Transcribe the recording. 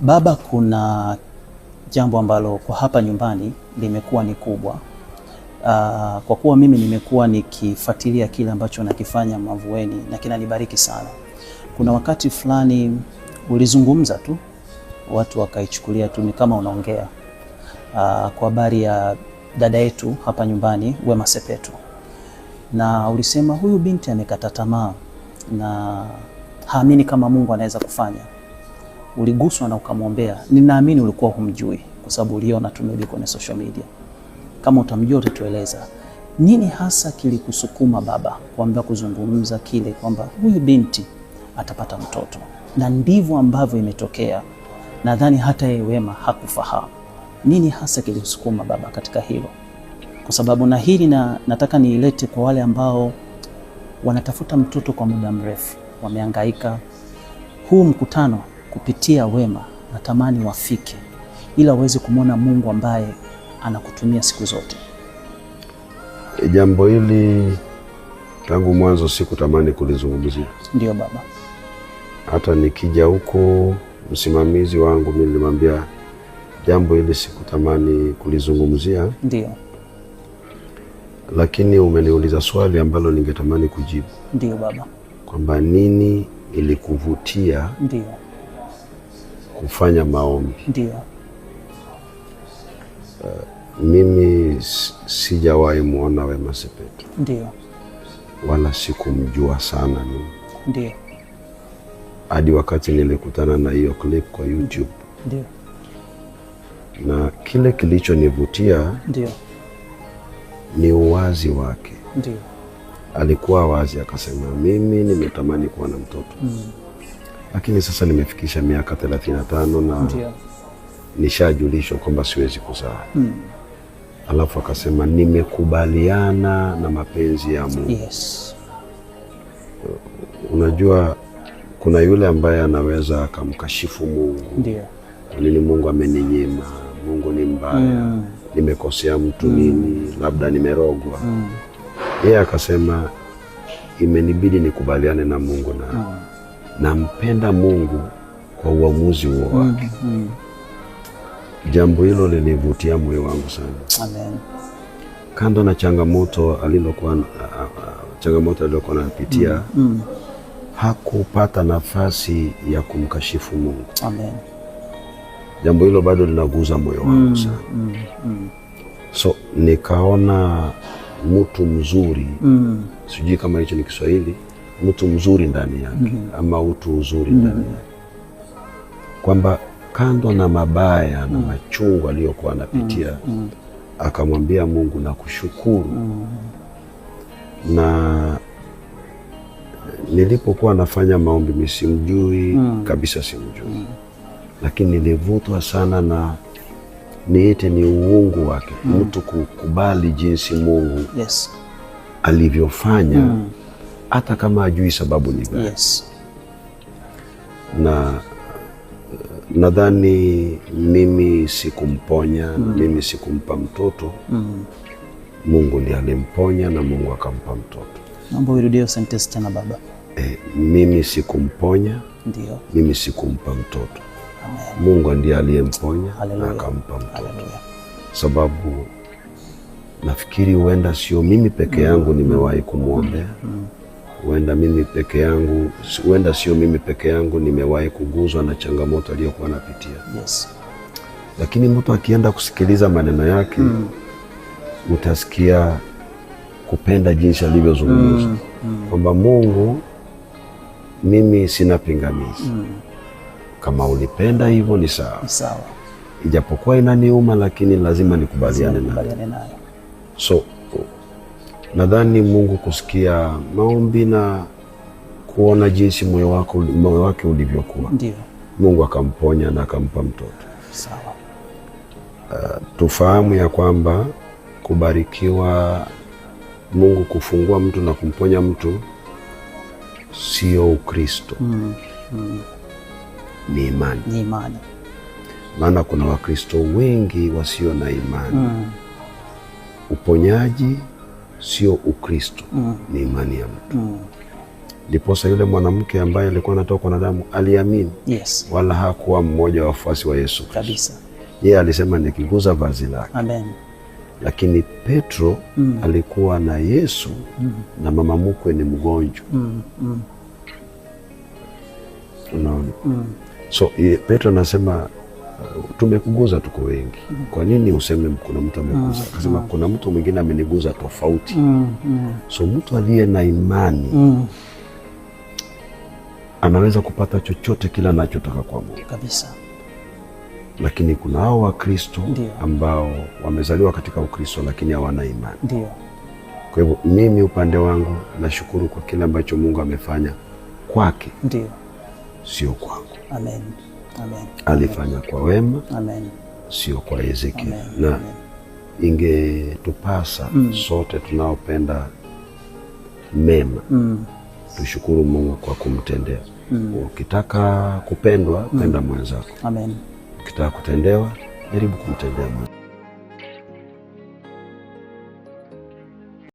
Baba, kuna jambo ambalo kwa hapa nyumbani limekuwa ni kubwa. Kwa kuwa mimi nimekuwa nikifuatilia kile ambacho nakifanya Mavueni na kinanibariki sana. Kuna wakati fulani ulizungumza tu, watu wakaichukulia tu ni kama unaongea kwa habari ya dada yetu hapa nyumbani, Wema Sepetu, na ulisema huyu binti amekata tamaa na haamini kama Mungu anaweza kufanya. Uliguswa na ukamwombea. Ninaamini ulikuwa humjui kwa sababu uliona tu maybe kwenye social media. Kama utamjua utatueleza nini hasa kilikusukuma baba kuambia kuzungumza kile kwamba huyu binti atapata mtoto, na ndivyo ambavyo imetokea. Nadhani hata yeye Wema hakufahamu. Nini hasa kilikusukuma baba katika hilo? Kwa sababu na hili nataka niilete kwa wale ambao wanatafuta mtoto kwa muda mrefu, wamehangaika. Huu mkutano kupitia Wema natamani wafike, ila uweze kumwona Mungu ambaye anakutumia siku zote. Jambo hili tangu mwanzo sikutamani kulizungumzia. Ndio baba. Hata nikija huko msimamizi wangu mimi nilimwambia jambo hili sikutamani kulizungumzia. Ndio. Lakini umeniuliza swali ambalo ningetamani kujibu. Ndio baba. Kwamba nini ilikuvutia ndio kufanya maombi? Ndio. Mimi sijawahi muona Wema Sepetu. Ndio. Wala sikumjua sana mimi. Ndio. Hadi wakati nilikutana na hiyo clip kwa YouTube. Ndio. Na kile kilichonivutia ndio ni uwazi wake. Ndio. Alikuwa wazi akasema mimi nimetamani kuwa na mtoto. Lakini sasa nimefikisha miaka 35 na ndio nishajulishwa kwamba siwezi kuzaa. Alafu akasema nimekubaliana na mapenzi ya Mungu. Yes. Unajua kuna yule ambaye anaweza akamkashifu Mungu. Ndio. Kwa nini Mungu ameninyima? Mungu ni mbaya. Nimekosea mtu nini? Labda nimerogwa. Yeye akasema imenibidi nikubaliane na Mungu na nampenda Mungu kwa uamuzi huo wake. Jambo hilo lilivutia moyo wangu sana. Amen. Kando na changamoto alilokuwa anapitia, hakupata nafasi ya kumkashifu Mungu. Amen. Jambo hilo bado linaguza moyo wangu sana. So nikaona mtu mzuri, sijui kama hicho ni Kiswahili, mtu mzuri ndani yake ama utu uzuri ndani yake. Kwamba kando na mabaya na machungu aliyokuwa anapitia, akamwambia Mungu na kushukuru. Na nilipokuwa nafanya maombi mimi simjui kabisa, simjui. Lakini nilivutwa sana na niite ni uungu wake. Mtu kukubali jinsi Mungu alivyofanya hata kama ajui sababu ni gani. Na nadhani mimi sikumponya, mimi sikumpa mtoto. Mungu ndiye alimponya na Mungu akampa mtoto. Naomba urudie sentence tena baba. Mimi sikumponya, ndio. Mimi sikumpa mtoto. Amen. Mungu ndiye aliyemponya na akampa mtoto. Hallelujah. Sababu nafikiri huenda sio mimi peke yangu nimewahi kumwombea. Huenda sio mimi peke yangu nimewahi kuguzwa na changamoto aliyokuwa anapitia. Yes. Lakini mtu akienda kusikiliza maneno yake, utasikia kupenda jinsi alivyozungumza. Kwamba Mungu, mimi sina pingamizi. Kama ulipenda hivyo ni sawa. Ni sawa. Ijapokuwa inaniuma lakini lazima nikubaliane nayo. So nadhani Mungu kusikia maombi na kuona jinsi moyo wake ulivyokuwa. Ndio. Mungu akamponya na akampa mtoto. Sawa. Tufahamu ya kwamba kubarikiwa, Mungu kufungua mtu na kumponya mtu sio Ukristo. Ni imani. Ni imani. Maana kuna Wakristo wengi wasio na imani. Uponyaji sio Ukristo, ni imani ya mtu. Ndiposa yule mwanamke ambaye alikuwa anatokwa na damu aliamini. Yes. Wala hakuwa mmoja wa wafuasi wa Yesu kabisa. Yeye alisema nikiguza vazi lake. Amen. Lakini Petro alikuwa na Yesu na mama mkwe ni mgonjwa. Unaona? So Petro anasema tumekuguza, tuko wengi. Kwa nini useme kuna mtu ameguza? Akasema kuna mtu mwingine ameniguza tofauti. So mtu aliye na imani anaweza kupata chochote kila anachotaka kwa Mungu kabisa. Lakini kuna hao Wakristo ambao wamezaliwa katika Ukristo lakini hawana imani. Ndio. Kwa hivyo mimi upande wangu nashukuru kwa kile ambacho Mungu amefanya kwake. Ndio. Sio kwangu. Amen. Amen. Alifanya kwa wema. Amen. Sio kwa Ezekiel. Na ingetupasa sote tunaopenda mema tushukuru Mungu kwa kumtendea. Ukitaka kupendwa, penda mwenzako. Amen. Ukitaka kutendewa, jaribu kumtendea mwenzako.